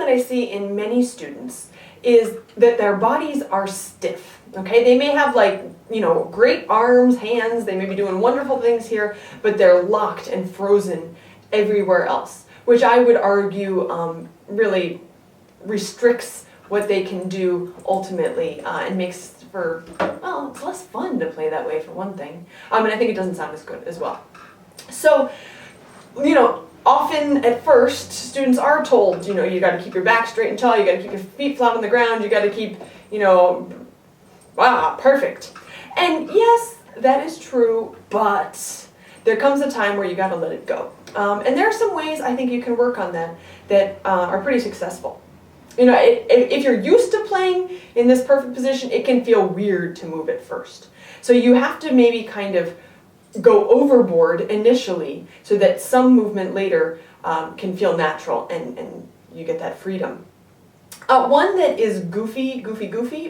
that I see in many students is that their bodies are stiff, okay? They may have like, great arms, hands, they may be doing wonderful things here, but they're locked and frozen everywhere else, which I would argue really restricts what they can do ultimately and makes for, well, it's less fun to play that way for one thing. And I think it doesn't sound as good as well. So, often at first, students are told, you got to keep your back straight and tall, you got to keep your feet flat on the ground, you got to keep, perfect. And yes, that is true, but there comes a time where you got to let it go. And there are some ways I think you can work on that are pretty successful. If you're used to playing in this perfect position, it can feel weird to move at first. So you have to maybe kind of go overboard initially so that some movement later can feel natural and you get that freedom. One that is goofy,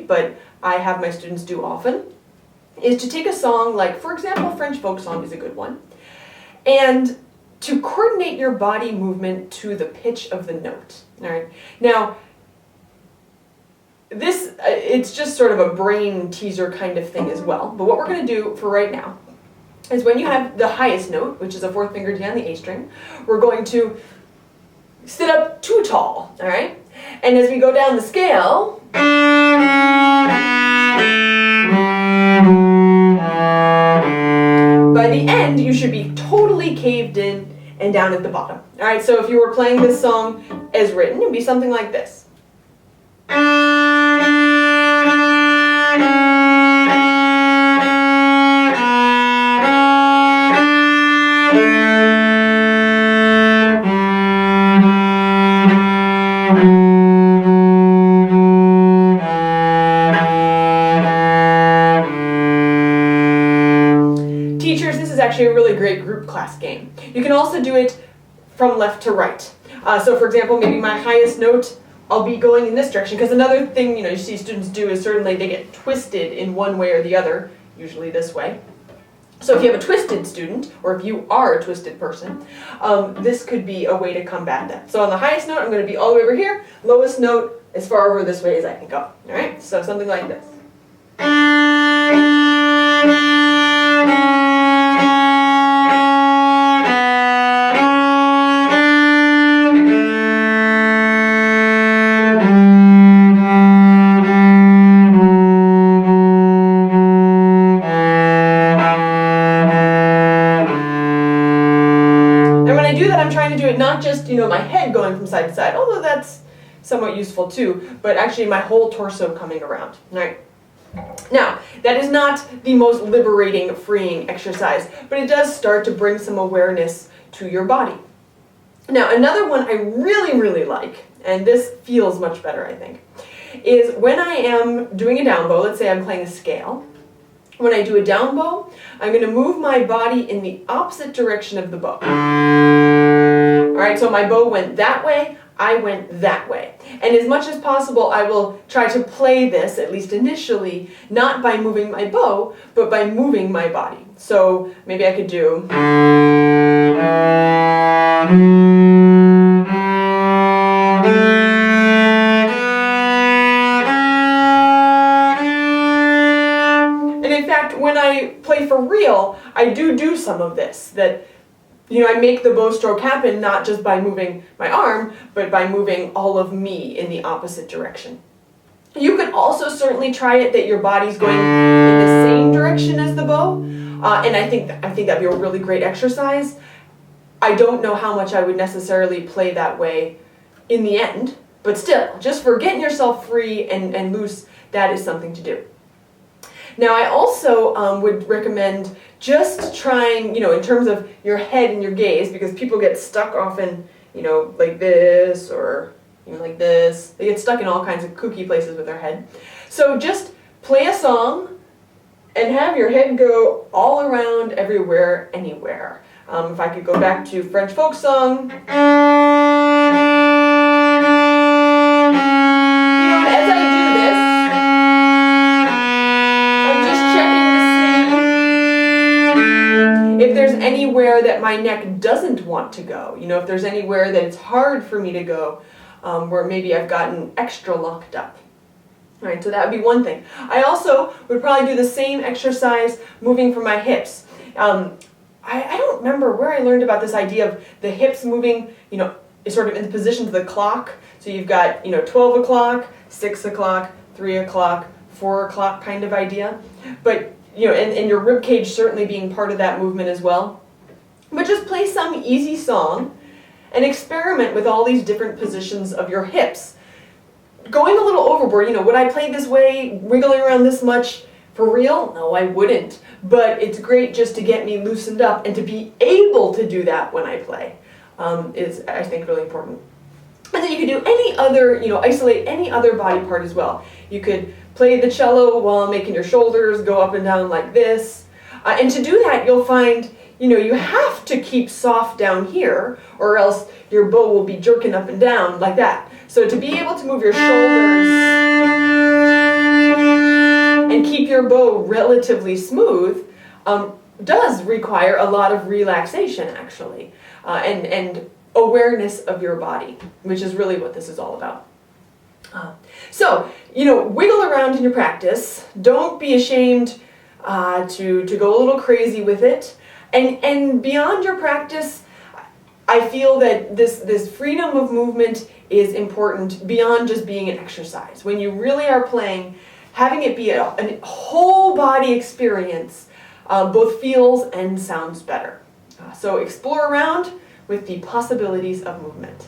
but I have my students do often, is to take a song like, for example, French folk song is a good one, and to coordinate your body movement to the pitch of the note. All right. Now, it's just sort of a brain teaser kind of thing as well, but what we're going to do for right now is when you have the highest note, which is a fourth finger D on the A string, we're going to sit up too tall, all right? And as we go down the scale, by the end, you should be totally caved in and down at the bottom. All right, so if you were playing this song as written, it'd be something like this. Teachers, this is actually a really great group class game. You can also do it from left to right. So for example, maybe my highest note, I'll be going in this direction, because another thing you see students do is certainly they get twisted in one way or the other, usually this way. So if you have a twisted student, or if you are a twisted person, this could be a way to combat that. So on the highest note, I'm going to be all the way over here, lowest note as far over this way as I can go. All right, so something like this. I'm trying to do it not just, my head going from side to side, although that's somewhat useful too, but actually my whole torso coming around, right? Now, that is not the most liberating, freeing exercise, but it does start to bring some awareness to your body. Now, another one I really, really like, and this feels much better, I think, is when I am doing a down bow, let's say I'm playing a scale. When I do a down bow, I'm going to move my body in the opposite direction of the bow. All right, so my bow went that way, I went that way. And as much as possible, I will try to play this, at least initially, not by moving my bow, but by moving my body. So maybe I could do... And in fact, when I play for real, I do some of this, that I make the bow stroke happen not just by moving my arm, but by moving all of me in the opposite direction. You can also certainly try it that your body's going in the same direction as the bow, and I think that'd be a really great exercise. I don't know how much I would necessarily play that way in the end, but still, just for getting yourself free and loose, that is something to do. Now, I also would recommend just trying, in terms of your head and your gaze, because people get stuck often, like this or like this. They get stuck in all kinds of kooky places with their head. So just play a song and have your head go all around, everywhere, anywhere. If I could go back to French folk song. As I do this, if there's anywhere that my neck doesn't want to go, if there's anywhere that it's hard for me to go, where maybe I've gotten extra locked up. All right, so that would be one thing. I also would probably do the same exercise moving from my hips. I don't remember where I learned about this idea of the hips moving, sort of in the position to the clock. So you've got, 12 o'clock, 6 o'clock, 3 o'clock, 4 o'clock kind of idea. But, and your rib cage certainly being part of that movement as well. But just play some easy song and experiment with all these different positions of your hips. Going a little overboard, would I play this way, wiggling around this much for real? No, I wouldn't. But it's great just to get me loosened up, and to be able to do that when I play is, I think, really important. And then you could do any other, isolate any other body part as well. You could play the cello while making your shoulders go up and down like this. And to do that, you'll find, you have to keep soft down here, or else your bow will be jerking up and down like that. So to be able to move your shoulders and keep your bow relatively smooth does require a lot of relaxation, actually, and awareness of your body, which is really what this is all about. So, wiggle around in your practice. Don't be ashamed to go a little crazy with it. And beyond your practice, I feel that this freedom of movement is important beyond just being an exercise. When you really are playing, having it be a whole body experience both feels and sounds better. So explore around with the possibilities of movement.